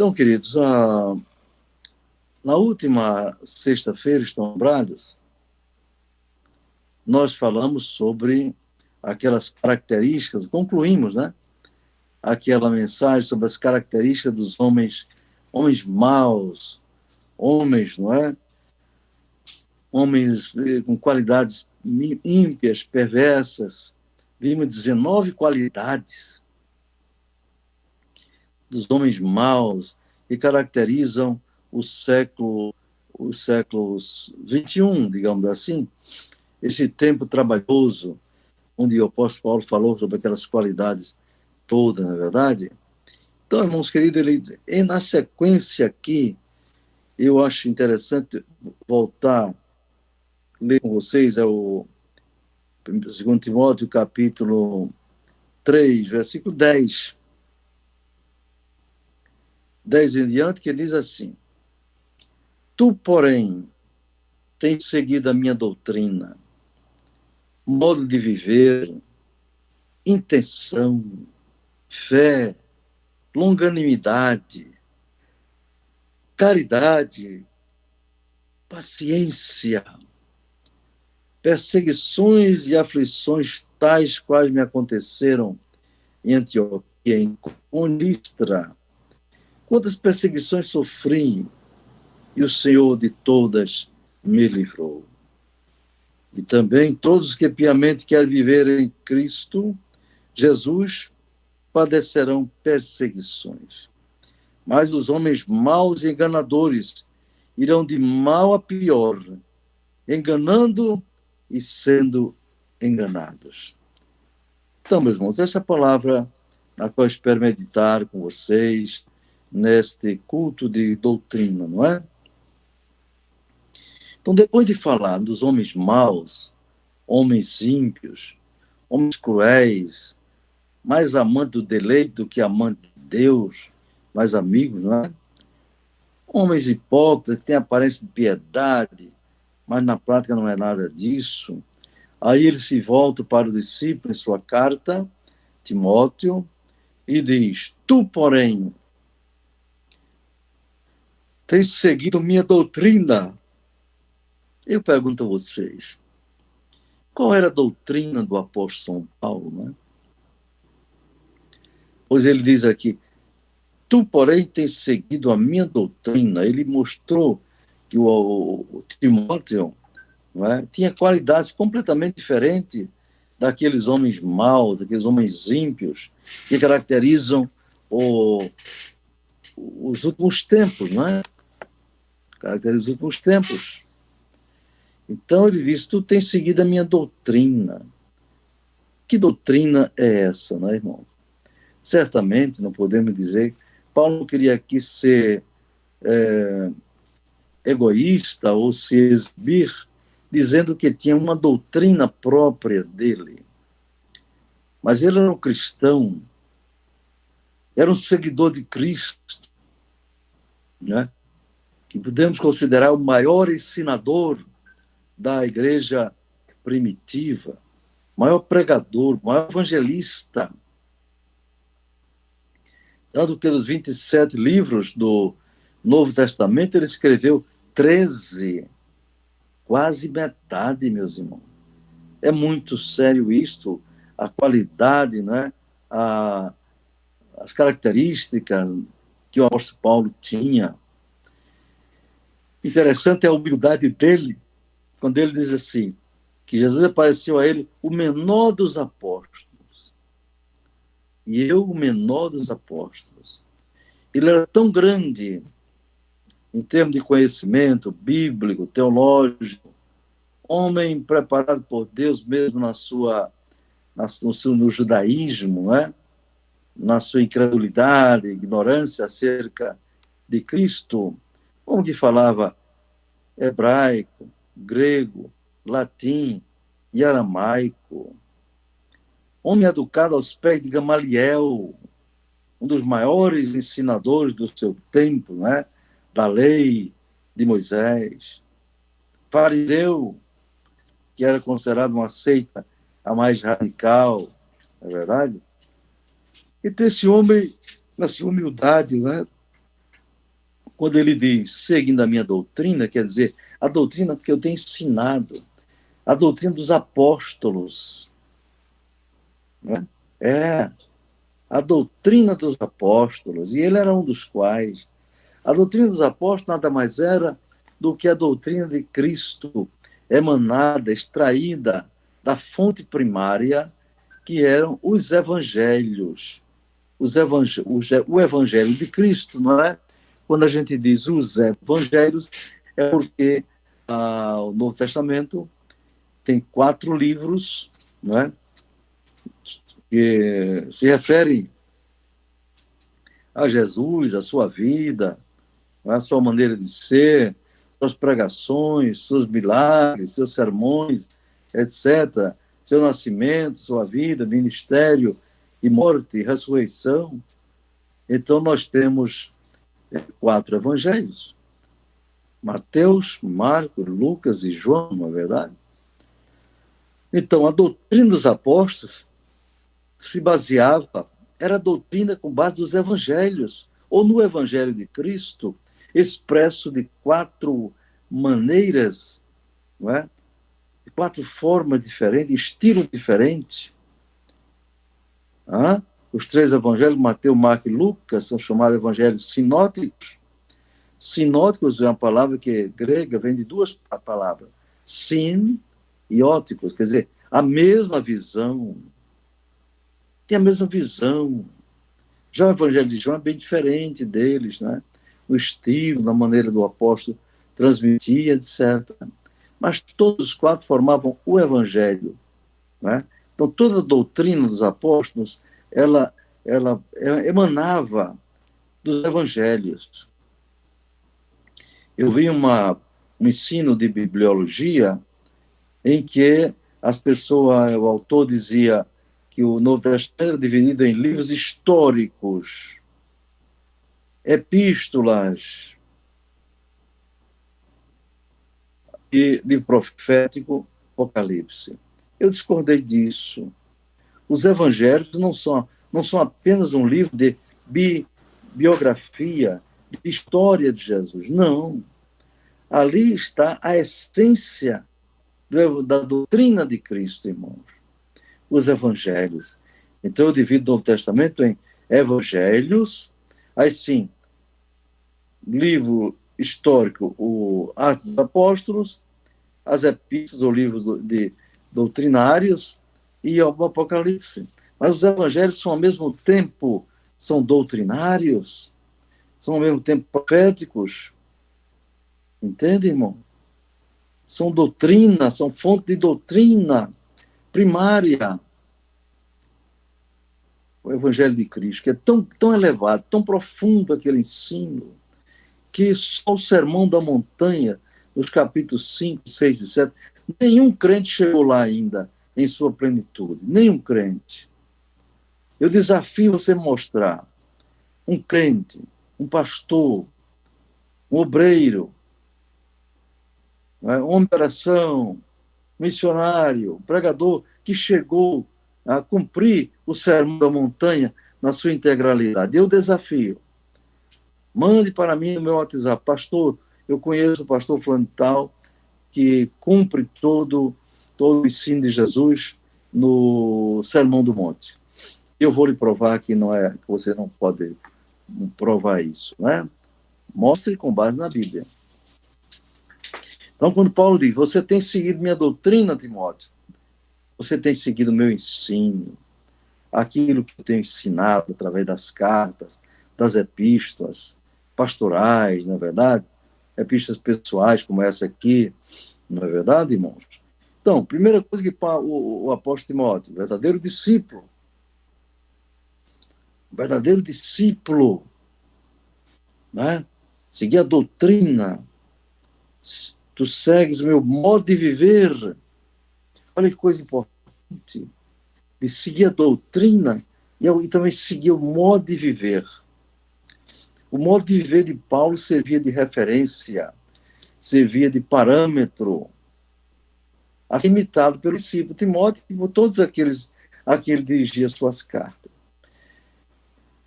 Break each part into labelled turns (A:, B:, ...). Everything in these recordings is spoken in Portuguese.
A: Então, queridos, na última sexta-feira, estão lembrados, nós falamos sobre aquelas características, concluímos, né? Aquela mensagem sobre as características dos homens maus, homens, não é? Homens com qualidades ímpias, perversas. Vimos 19 qualidades dos homens maus que caracterizam os séculos 21, digamos assim, esse tempo trabalhoso, onde o apóstolo Paulo falou sobre aquelas qualidades todas, na verdade. Então, irmãos queridos, na sequência aqui, eu acho interessante voltar a ler com vocês o 2 Timóteo, capítulo 3, versículo 10. 10 em diante, que diz assim: Tu, porém, tens seguido a minha doutrina, modo de viver, intenção, fé, longanimidade, caridade, paciência, perseguições e aflições tais quais me aconteceram em Antioquia, em Listra. Quantas perseguições sofri, e o Senhor de todas me livrou. E também todos que piamente querem viver em Cristo Jesus padecerão perseguições. Mas os homens maus e enganadores irão de mal a pior, enganando e sendo enganados. Então, meus irmãos, essa é a palavra na qual eu espero meditar com vocês neste culto de doutrina, não é? Então, depois de falar dos homens maus, homens ímpios, homens cruéis, mais amantes do deleite do que amantes de Deus, mais amigos, não é? Homens hipócritas que têm aparência de piedade, mas na prática não é nada disso. Aí ele se volta para o discípulo em sua carta, Timóteo, e diz: Tu, porém, tens seguido minha doutrina. Eu pergunto a vocês, qual era a doutrina do apóstolo São Paulo, né? Pois ele diz aqui: Tu, porém, tens seguido a minha doutrina. Ele mostrou que o Timóteo, não é, tinha qualidades completamente diferentes daqueles homens maus, daqueles homens ímpios, que caracterizam os últimos tempos, não é? Caracterizam os últimos tempos. Então ele diz: Tu tens seguido a minha doutrina. Que doutrina é essa, não é, irmão? Certamente não podemos dizer. Paulo queria aqui ser egoísta ou se exibir, dizendo que tinha uma doutrina própria dele. Mas ele era um cristão, era um seguidor de Cristo, né? Que podemos considerar o maior ensinador da igreja primitiva, maior pregador, maior evangelista. Tanto que dos 27 livros do Novo Testamento, ele escreveu 13, quase metade, meus irmãos. É muito sério isto, a qualidade, né? As características que o apóstolo Paulo tinha. Interessante é a humildade dele, quando ele diz assim, que Jesus apareceu a ele o menor dos apóstolos. E eu, o menor dos apóstolos. Ele era tão grande em termos de conhecimento bíblico, teológico, homem preparado por Deus mesmo no judaísmo, né? Na sua incredulidade, ignorância acerca de Cristo, como que falava hebraico, grego, latim e aramaico. Homem educado aos pés de Gamaliel, um dos maiores ensinadores do seu tempo, né? Da lei de Moisés. Fariseu, que era considerado uma seita a mais radical, não é verdade? Então esse homem, na sua humildade, né? quando ele diz, seguindo a minha doutrina, quer dizer, a doutrina que eu tenho ensinado, a doutrina dos apóstolos. Né? É, a doutrina dos apóstolos, e ele era um dos quais. A doutrina dos apóstolos nada mais era do que a doutrina de Cristo, emanada, extraída da fonte primária, que eram os evangelhos. O evangelho de Cristo, não é? Quando a gente diz os evangelhos, é porque o Novo Testamento tem 4 livros, não é? Que se referem a Jesus, a sua vida, a sua maneira de ser, suas pregações, seus milagres, seus sermões, etc. Seu nascimento, sua vida, ministério e morte e ressurreição. Então, nós temos 4 evangelhos. Mateus, Marcos, Lucas e João, não é verdade? Então, a doutrina dos apóstolos se baseava, era a doutrina com base dos evangelhos, ou no evangelho de Cristo, expresso de 4 maneiras, não é? De 4 formas diferentes, estilo diferente. Os 3 evangelhos, Mateus, Marcos e Lucas, são chamados evangelhos sinóticos. Sinóticos é uma palavra que é grega, vem de 2 palavras, sin e óticos, quer dizer, a mesma visão. Tem a mesma visão. Já o evangelho de João é bem diferente deles, né? O estilo, a maneira do apóstolo transmitir, etc. Mas todos os 4 formavam o evangelho, né? Então, toda a doutrina dos apóstolos, ela emanava dos evangelhos. Eu vi um ensino de bibliologia em que o autor dizia que o Novo Testamento era dividido em livros históricos, epístolas e livro profético, Apocalipse. Eu discordei disso. Os evangelhos não são apenas um livro de biografia, de história de Jesus. Não. Ali está a essência da doutrina de Cristo, irmãos. Os evangelhos. Então, eu divido o Novo Testamento em evangelhos, aí sim, livro histórico, o Atos dos Apóstolos, as epístolas ou livros doutrinários e o Apocalipse. Mas os evangelhos são ao mesmo tempo, são doutrinários, são ao mesmo tempo proféticos. Entende, irmão? São doutrina, são fonte de doutrina primária. O Evangelho de Cristo, que é tão elevado, tão profundo aquele ensino, que só o Sermão da Montanha, nos capítulos 5, 6 e 7, nenhum crente chegou lá ainda, em sua plenitude. Nenhum crente. Eu desafio você a mostrar um crente, um pastor, um obreiro, um homem de oração, missionário, pregador, que chegou a cumprir o Sermão da Montanha na sua integralidade. Eu desafio. Mande para mim no meu WhatsApp, pastor, eu conheço o pastor fulano tal, que cumpre todo o ensino de Jesus no Sermão do Monte. Eu vou lhe provar que que você não pode provar isso, né? Mostre com base na Bíblia. Então, quando Paulo diz, você tem seguido minha doutrina, Timóteo, você tem seguido o meu ensino, aquilo que eu tenho ensinado através das cartas, das epístolas pastorais, não é verdade? Epístolas pessoais, como essa aqui, não é verdade, irmãos? Então, primeira coisa que o apóstolo Timóteo, verdadeiro discípulo, né? Seguir a doutrina, tu segues o meu modo de viver. Olha que coisa importante, de seguir a doutrina e também seguir o modo de viver. O modo de viver de Paulo servia de referência, servia de parâmetro, assim imitado pelo discípulo Timóteo e por todos aqueles a que ele dirigia suas cartas.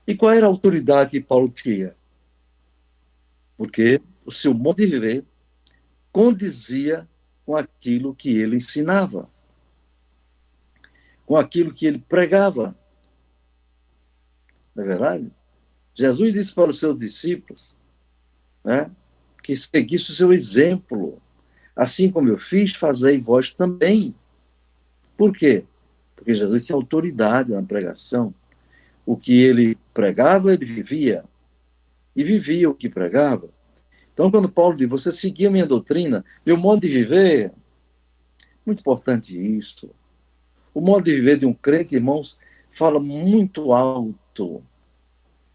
A: E qual era a autoridade que Paulo tinha? porque o seu modo de viver condizia com aquilo que ele ensinava, com aquilo que ele pregava. Não é verdade? Jesus disse para os seus discípulos, né, que seguisse o seu exemplo. Assim como eu fiz, fazei vós também. Por quê? Porque Jesus tinha autoridade na pregação. O que ele pregava, ele vivia. E vivia o que pregava. Então, quando Paulo diz, você seguia a minha doutrina, meu modo de viver, muito importante isso. O modo de viver de um crente, irmãos, fala muito alto.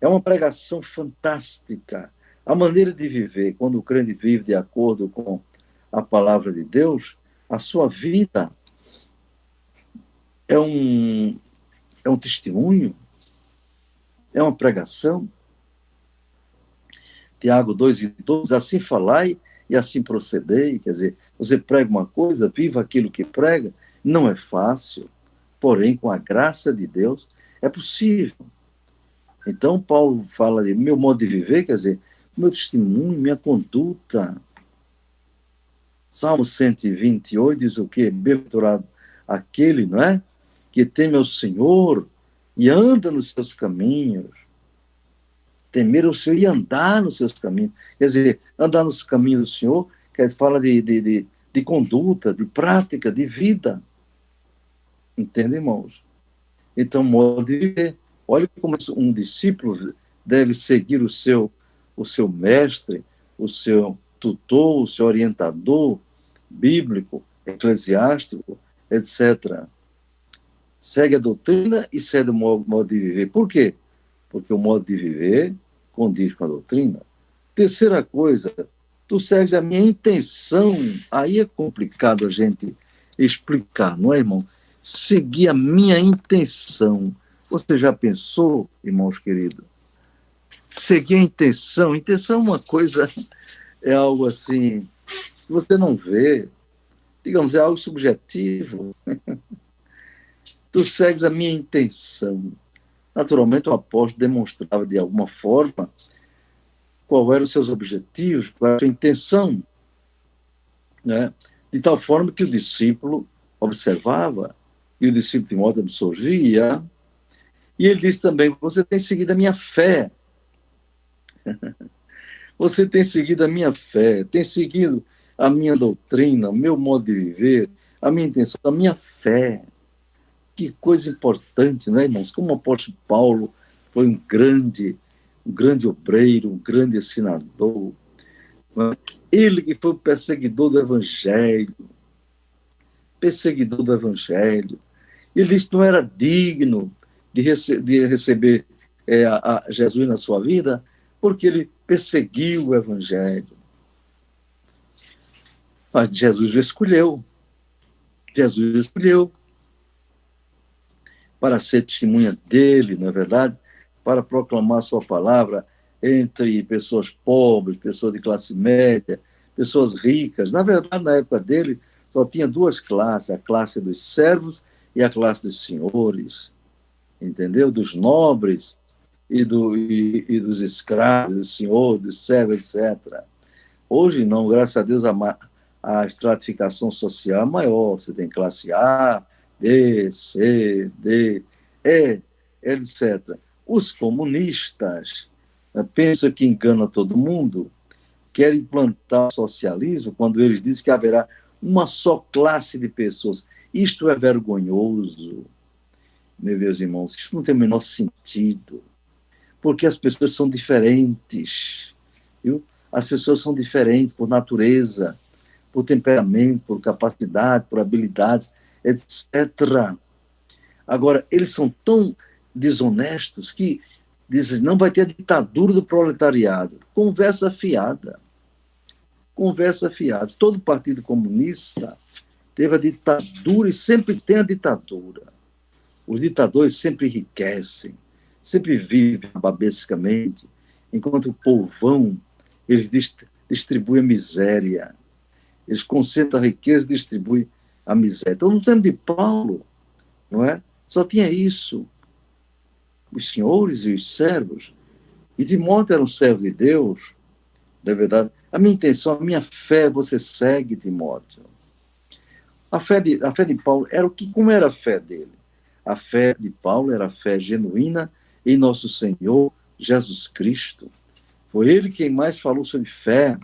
A: É uma pregação fantástica. A maneira de viver, quando o crente vive de acordo com a palavra de Deus, a sua vida é um testemunho, é uma pregação. Tiago 2:12, assim falai e assim procedei. Quer dizer, você prega uma coisa, viva aquilo que prega. Não é fácil, porém, com a graça de Deus, é possível. Então, Paulo fala de meu modo de viver, quer dizer, meu testemunho, minha conduta. Salmo 128 diz o quê? Bem-aventurado aquele, não é? Que teme ao Senhor e anda nos seus caminhos. Temer o Senhor e andar nos seus caminhos. Quer dizer, andar nos caminhos do Senhor, fala de conduta, de prática, de vida. Entende, irmãos? Então, modo de viver. Olha como um discípulo deve seguir o seu mestre, o seu tutor, o seu orientador bíblico, eclesiástico, etc. Segue a doutrina e segue o modo de viver. Por quê? Porque o modo de viver condiz com a doutrina. Terceira coisa, tu segues a minha intenção. Aí é complicado a gente explicar, não é, irmão? Seguir a minha intenção. Você já pensou, irmãos queridos? Seguir a intenção. Intenção é uma coisa, é algo assim, que você não vê. Digamos, é algo subjetivo. Tu segues a minha intenção. Naturalmente, o apóstolo demonstrava de alguma forma qual eram os seus objetivos, qual era a sua intenção, né? De tal forma que o discípulo observava e o discípulo Timóteo absorvia. E ele disse também, você tem seguido a minha fé. Você tem seguido a minha fé, tem seguido a minha doutrina, o meu modo de viver, a minha intenção, a minha fé. Que coisa importante, né, irmãos? Como o apóstolo Paulo foi um grande obreiro, um grande ensinador. Né? Ele que foi o perseguidor do evangelho. Ele disse que não era digno de receber a Jesus na sua vida, porque ele perseguiu o evangelho. Mas Jesus o escolheu. Jesus o escolheu para ser testemunha dele, não é verdade? Para proclamar sua palavra entre pessoas pobres, pessoas de classe média, pessoas ricas. Na verdade, na época dele, só tinha duas classes, a classe dos servos e a classe dos senhores, entendeu? Dos nobres e dos escravos, do senhor, dos servos, etc. Hoje não, graças a Deus, a estratificação social é maior. Você tem classe A, B, C, D, E, etc. Os comunistas, pensam que engana todo mundo, querem implantar o socialismo quando eles dizem que haverá uma só classe de pessoas. Isto é vergonhoso, meus irmãos. Isso não tem o menor sentido, porque as pessoas são diferentes, viu? As pessoas são diferentes por natureza, por temperamento, por capacidade, por habilidades, etc. Agora, eles são tão desonestos que dizem, não vai ter a ditadura do proletariado. Conversa fiada. Todo partido comunista teve a ditadura e sempre tem a ditadura. Os ditadores sempre enriquecem, sempre vivem babescamente, enquanto o povão, eles distribuem a miséria. Eles concentram a riqueza e distribuem a miséria. Então, no tempo de Paulo, não é? Só tinha isso. Os senhores e os servos. E Timóteo era um servo de Deus, não é verdade? A minha intenção, a minha fé, você segue, Timóteo. A fé de Paulo era como era a fé dele? A fé de Paulo era a fé genuína em nosso Senhor Jesus Cristo. Foi ele quem mais falou sobre fé,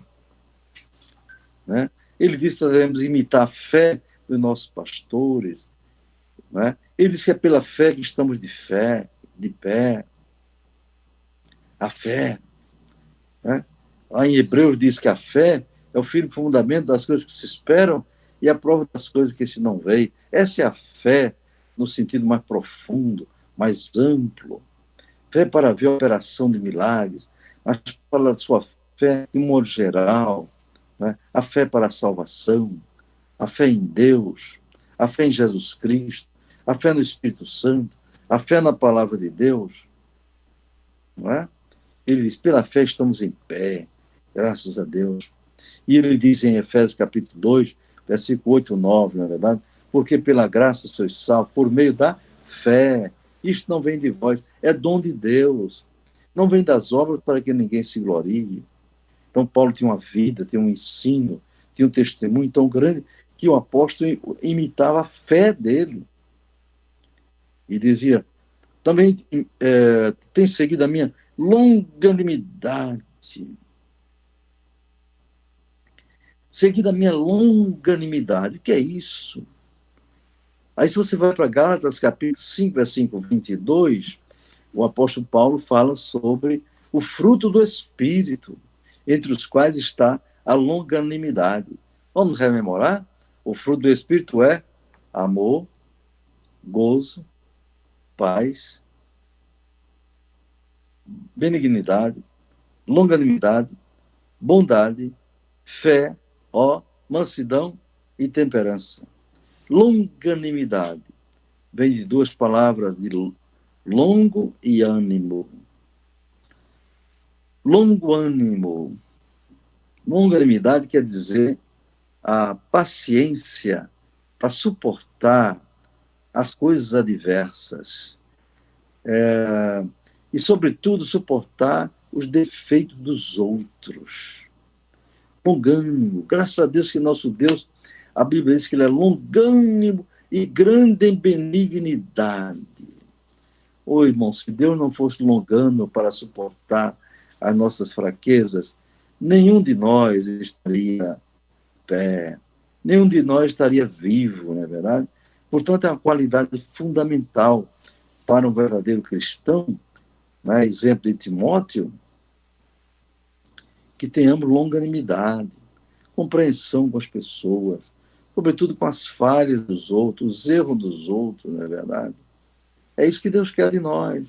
A: né? Ele disse que nós devemos imitar a fé dos nossos pastores, né? Ele disse que é pela fé que estamos de pé. A fé, né? Lá em Hebreus diz que a fé é o firme fundamento das coisas que se esperam e a prova das coisas que se não veem. Essa é a fé no sentido mais profundo, mais amplo. Fé para ver a operação de milagres, mas para a sua fé em modo geral, né? A fé para a salvação, a fé em Deus, a fé em Jesus Cristo, a fé no Espírito Santo, a fé na palavra de Deus, não é? Ele diz, pela fé estamos em pé, graças a Deus. E ele diz em Efésios capítulo 2, versículo 8 e 9, na verdade, porque pela graça sois salvos, por meio da fé. Isto não vem de vós, é dom de Deus. Não vem das obras para que ninguém se glorie. Então, Paulo tinha uma vida, tinha um ensino, tinha um testemunho tão grande que o apóstolo imitava a fé dele. E dizia, também tem seguido a minha longanimidade. Seguido a minha longanimidade. O que é isso? Aí, se você vai para Gálatas, capítulo 5, versículo 22, o apóstolo Paulo fala sobre o fruto do Espírito, entre os quais está a longanimidade. Vamos rememorar? O fruto do Espírito é amor, gozo, paz, benignidade, longanimidade, bondade, fé, mansidão e temperança. Longanimidade vem de duas palavras, de longo e ânimo. Longo ânimo. Longanimidade quer dizer a paciência para suportar as coisas adversas. E, sobretudo, suportar os defeitos dos outros. Longânimo. Graças a Deus que nosso Deus, a Bíblia diz que ele é longânimo e grande em benignidade. Ô, irmão, se Deus não fosse longânimo para suportar as nossas fraquezas, nenhum de nós estaria pé, nenhum de nós estaria vivo, não é verdade? Portanto, é uma qualidade fundamental para um verdadeiro cristão, né? Exemplo de Timóteo, que tenhamos longanimidade, compreensão com as pessoas, sobretudo com as falhas dos outros, os erros dos outros, não é verdade? É isso que Deus quer de nós.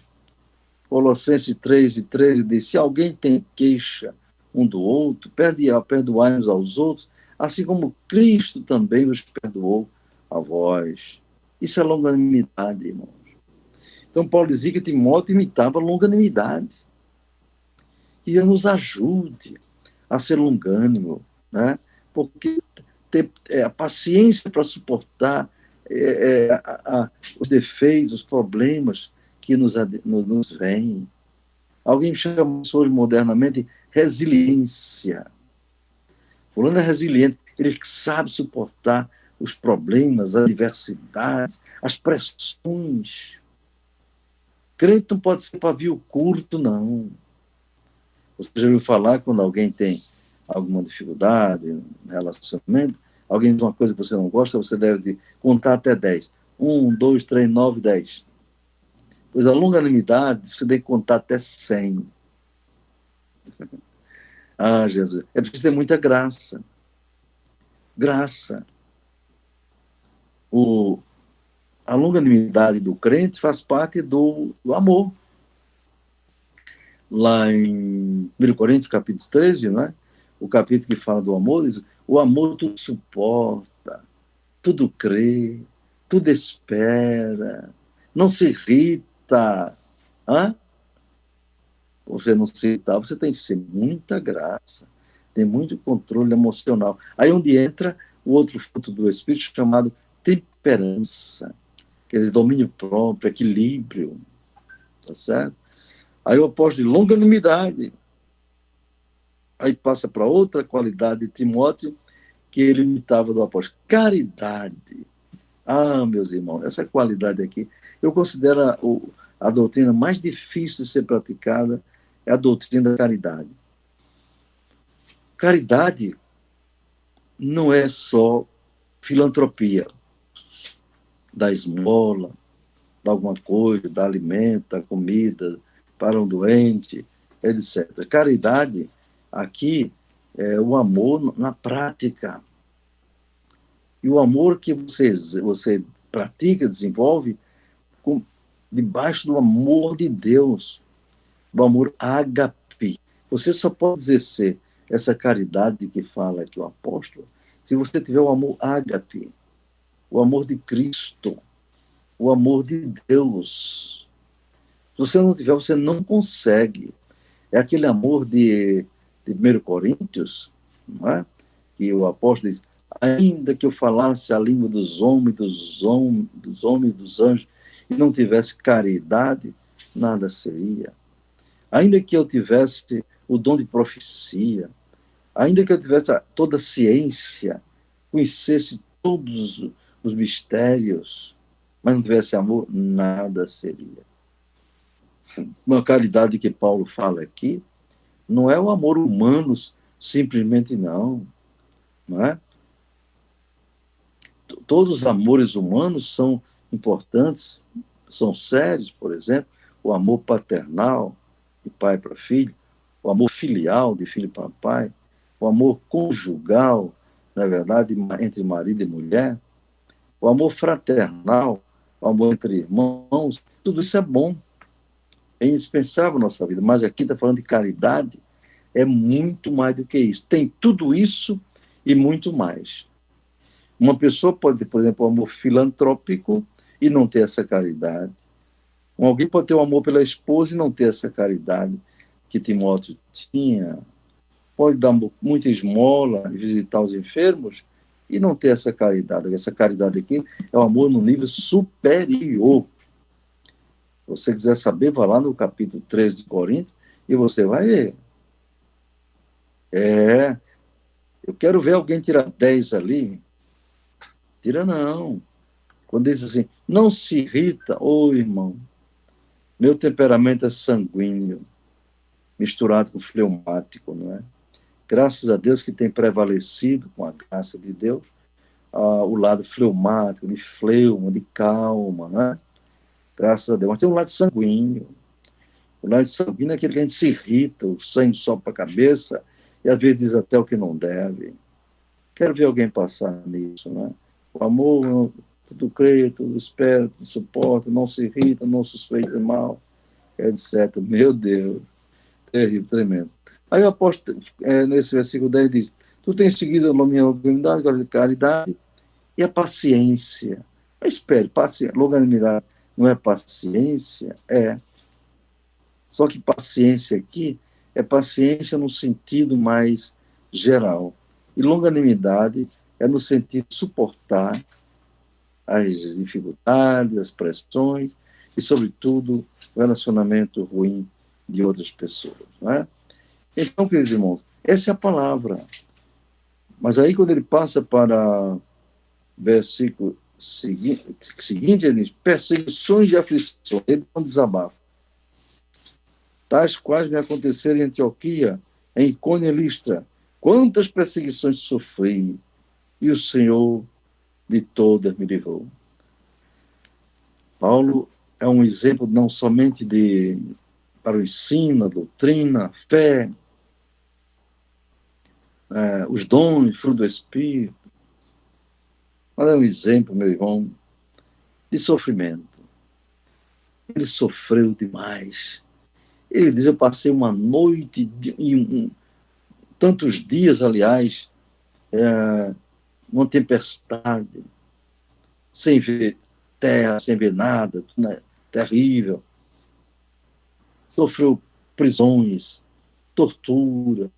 A: Colossenses 3:13 diz, se alguém tem queixa um do outro, perdoai uns aos outros, assim como Cristo também vos perdoou a vós. Isso é longanimidade, irmãos. Então, Paulo dizia que Timóteo imitava a longanimidade. E Deus nos ajude a ser longânimo, né? Porque ter a paciência para suportar os defeitos, os problemas que nos vêm. Alguém chama isso hoje modernamente resiliência. Fulano é resiliente, ele sabe suportar os problemas, as adversidades, as pressões. Crente não pode ser pavio curto, não. Você já ouviu falar quando alguém tem alguma dificuldade no relacionamento, alguém diz uma coisa que você não gosta, você deve contar até 10. 1, 2, 3, 9, 10. Pois a longanimidade, você tem que contar até 100. Ah, Jesus, é preciso ter muita graça. Graça. A longanimidade do crente faz parte do amor. Lá em 1 Coríntios, capítulo 13, né? O capítulo que fala do amor, diz, o amor tudo suporta, tudo crê, tudo espera, não se irrita. Hã? Você não se irritar, você tem que ser muita graça, tem muito controle emocional. Aí onde entra o outro fruto do Espírito chamado temperança, quer dizer, domínio próprio, equilíbrio, tá certo? Aí o apóstolo de longanimidade. Aí passa para outra qualidade de Timóteo, que ele imitava do apóstolo. Caridade. Ah, meus irmãos, essa qualidade aqui, eu considero a doutrina mais difícil de ser praticada, é a doutrina da caridade. Caridade não é só filantropia, dar esmola, dar alguma coisa, dar alimento, dar comida para um doente, etc. Caridade, aqui, é o amor na prática. E o amor que você pratica, desenvolve, com, debaixo do amor de Deus, do amor ágape. Você só pode exercer essa caridade que fala aqui o apóstolo se você tiver o amor ágape, o amor de Cristo, o amor de Deus. Se você não tiver, você não consegue. É aquele amor de 1 Coríntios, não é? Que o apóstolo diz, ainda que eu falasse a língua dos homens, dos anjos, e não tivesse caridade, nada seria. Ainda que eu tivesse o dom de profecia, ainda que eu tivesse toda a ciência, conhecesse todos os mistérios, mas não tivesse amor, nada seria. Uma caridade que Paulo fala aqui não é o amor humano simplesmente, não é? Todos os amores humanos são importantes, são sérios, por exemplo, o amor paternal, de pai para filho, o amor filial, de filho para pai, o amor conjugal, na verdade, entre marido e mulher, o amor fraternal, o amor entre irmãos, tudo isso é bom, é indispensável na nossa vida, mas aqui está falando de caridade, é muito mais do que isso. Tem tudo isso e muito mais. Uma pessoa pode ter, por exemplo, um amor filantrópico e não ter essa caridade. Alguém pode ter um amor pela esposa e não ter essa caridade que Timóteo tinha. Pode dar muita esmola e visitar os enfermos e não ter essa caridade. Essa caridade aqui é o amor no nível superior. Se você quiser saber, vá lá no capítulo 13 de Coríntios e você vai ver. Eu quero ver alguém tirar 10 ali. Tira não. Quando diz assim, não se irrita, irmão, meu temperamento é sanguíneo, misturado com fleumático, não é? Graças a Deus que tem prevalecido, com a graça de Deus, o lado fleumático, de fleuma, de calma, né? Graças a Deus. Mas tem um lado sanguíneo. O lado sanguíneo é aquele que a gente se irrita, o sangue sobe para a cabeça e às vezes diz até o que não deve. Quero ver alguém passar nisso, né? O amor, tudo crê, tudo espera, tudo suporta, não se irrita, não suspeita mal, etc. Meu Deus, terrível, tremendo. Aí o apóstolo, nesse versículo 10, diz, tu tens seguido a minha longanimidade, a caridade e a paciência. Mas espere, longanimidade não é paciência? É. Só que paciência aqui é paciência no sentido mais geral. E longanimidade é no sentido de suportar as dificuldades, as pressões e, sobretudo, o relacionamento ruim de outras pessoas. Não é? Então, queridos irmãos, essa é a palavra. Mas aí, quando ele passa para o versículo seguinte, ele diz, perseguições e aflições, ele não desabafa. Tais quais me aconteceram em Antioquia, em Icônio e Listra. Quantas perseguições sofri, e o Senhor de todas me livrou. Paulo é um exemplo não somente para o ensino, a doutrina, a fé, os dons, fruto do Espírito, mas é um exemplo, meu irmão, de sofrimento. Ele sofreu demais. Ele diz, eu passei uma noite, tantos dias, aliás, uma tempestade, sem ver terra, sem ver nada, né? Terrível. Sofreu prisões, tortura,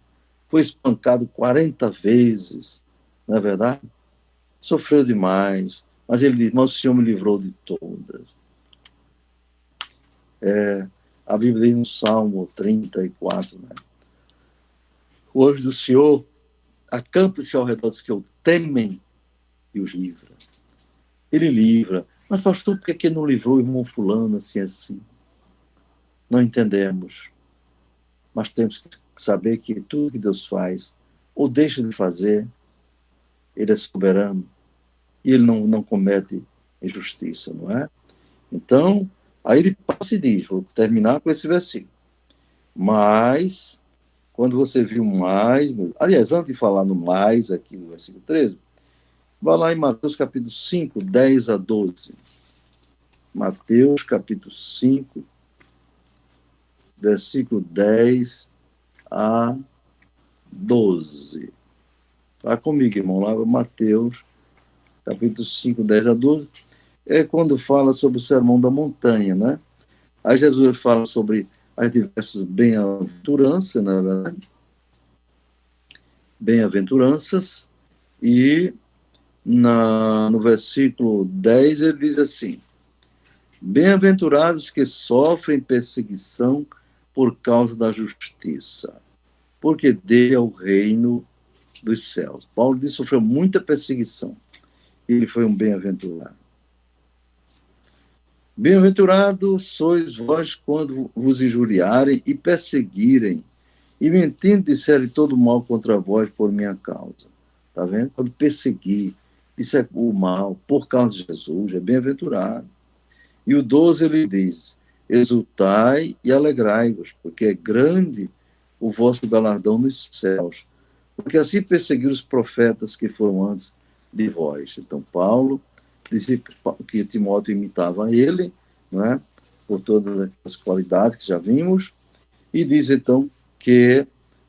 A: foi espancado 40 vezes, não é verdade? Sofreu demais, mas ele diz, mas o Senhor me livrou de todas. A Bíblia diz no Salmo 34, né? O anjo do Senhor acampa-se ao redor dos que o temem e os livra. Ele livra. Mas, pastor, por que ele não livrou o irmão fulano assim, assim? Não entendemos. Mas temos que saber que tudo que Deus faz, ou deixa de fazer, ele é soberano e ele não comete injustiça, não é? Então, aí ele passa e diz, vou terminar com esse versículo. Mas, quando você viu mais, aliás, antes de falar no mais, aqui no versículo 13, vai lá em Mateus capítulo 5, 10 a 12. Mateus capítulo 5, versículo 10 a 12. Vai comigo, irmão, lá Mateus capítulo 5, 10 a 12. É quando fala sobre o sermão da montanha, né? Aí Jesus fala sobre as diversas bem-aventuranças, na verdade. Bem-aventuranças, e no versículo 10 ele diz assim: bem-aventurados que sofrem perseguição por causa da justiça, porque dele é o reino dos céus. Paulo disse que sofreu muita perseguição. Ele foi um bem-aventurado. Bem-aventurados sois vós quando vos injuriarem e perseguirem, e mentindo disserem todo mal contra vós por minha causa. Está vendo? Quando perseguir, isso é o mal, por causa de Jesus, é bem-aventurado. E o 12 ele diz: exultai e alegrai-vos, porque é grande o vosso galardão nos céus, porque assim perseguiram os profetas que foram antes de vós. Então, Paulo dizia que Timóteo imitava ele, não é? Por todas as qualidades que já vimos, e diz então que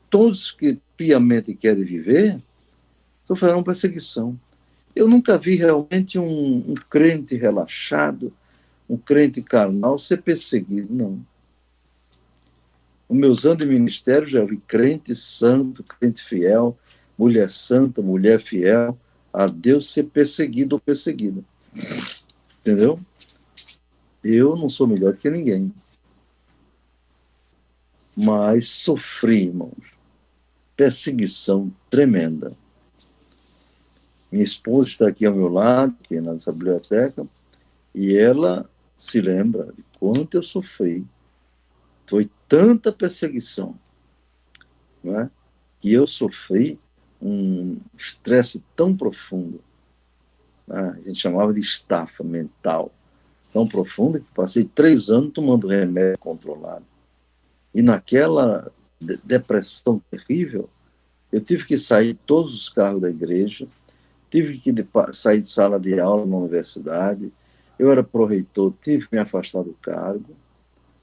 A: todos que piamente querem viver sofrerão perseguição. Eu nunca vi realmente um crente relaxado, um crente carnal ser perseguido, não. Nos meus anos de ministério já vi crente santo, crente fiel, mulher santa, mulher fiel a Deus ser perseguido ou perseguida. Entendeu? Eu não sou melhor do que ninguém. Mas sofri, irmãos, perseguição tremenda. Minha esposa está aqui ao meu lado, aqui nessa biblioteca, e ela se lembra de quanto eu sofri. Foi tanta perseguição, não é? Que eu sofri um estresse tão profundo, né? A gente chamava de estafa mental, tão profunda que passei 3 anos tomando remédio controlado. E naquela depressão terrível, eu tive que sair de todos os carros da igreja, tive que sair de sala de aula na universidade, eu era pró-reitor, tive que me afastar do cargo,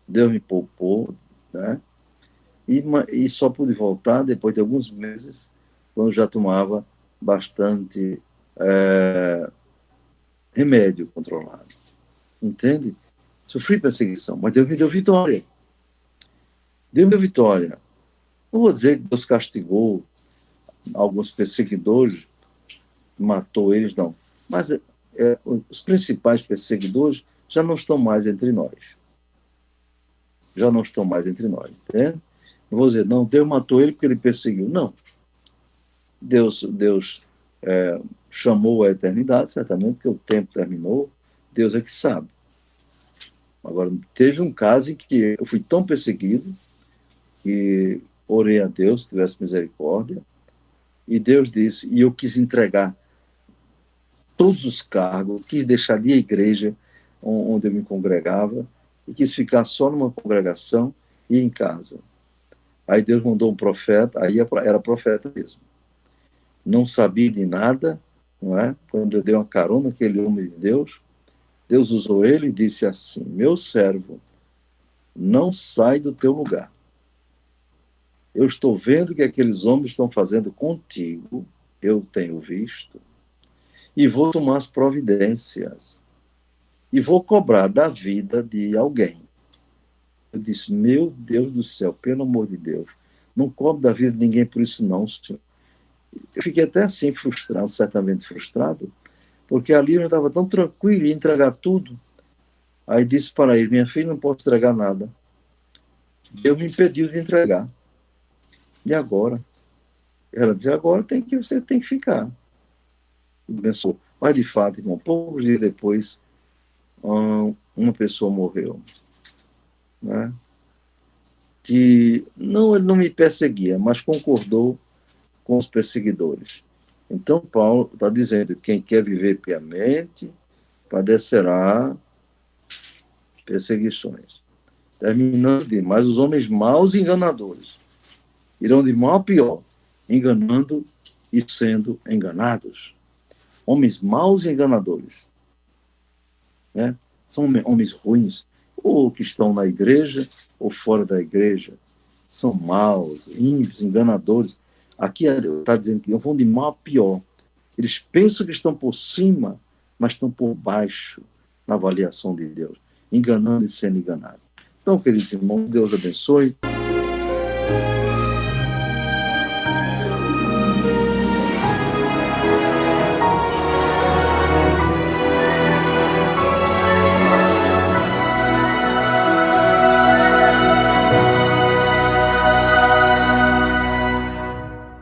A: Deus me poupou, né? E só pude voltar depois de alguns meses, quando já tomava bastante remédio controlado. Entende? Sofri perseguição, mas Deus me deu vitória. Deus me deu vitória. Não vou dizer que Deus castigou alguns perseguidores, matou eles, não. Mas os principais perseguidores já não estão mais entre nós. Já não estão mais entre nós, entende? Não vou dizer, não, Deus matou ele porque ele perseguiu. Não. Deus chamou a eternidade, certamente, porque o tempo terminou. Deus é que sabe. Agora, teve um caso em que eu fui tão perseguido que orei a Deus, se tivesse misericórdia, e Deus disse, e eu quis entregar todos os cargos, quis deixar de igreja onde eu me congregava, e quis ficar só numa congregação e em casa. Aí Deus mandou um profeta, aí era profeta mesmo. Não sabia de nada, não é? Quando eu dei uma carona àquele homem de Deus, Deus usou ele e disse assim: meu servo, não sai do teu lugar. Eu estou vendo o que aqueles homens estão fazendo contigo, eu tenho visto, e vou tomar as providências, e vou cobrar da vida de alguém. Eu disse, meu Deus do céu, pelo amor de Deus, não cobro da vida de ninguém por isso não, senhor. Eu fiquei até assim frustrado, certamente frustrado, porque ali eu já estava tão tranquilo, ia entregar tudo. Aí disse para ele, minha filha, não posso entregar nada. Deus me impediu de entregar. E agora? Ela disse, agora você tem que ficar. Ele pensou, mas de fato, irmão, poucos dias depois, uma pessoa morreu, né? Que não, ele não me perseguia, mas concordou com os perseguidores. Então, Paulo está dizendo, quem quer viver piamente, padecerá perseguições. Terminando de, mas os homens maus e enganadores irão de mal a pior, enganando e sendo enganados. Homens maus e enganadores, né? São homens ruins, ou que estão na igreja, ou fora da igreja. São maus, ímpios, enganadores. Aqui está dizendo que vão de mal a pior. Eles pensam que estão por cima, mas estão por baixo na avaliação de Deus, enganando e sendo enganados. Então, queridos irmãos, Deus abençoe.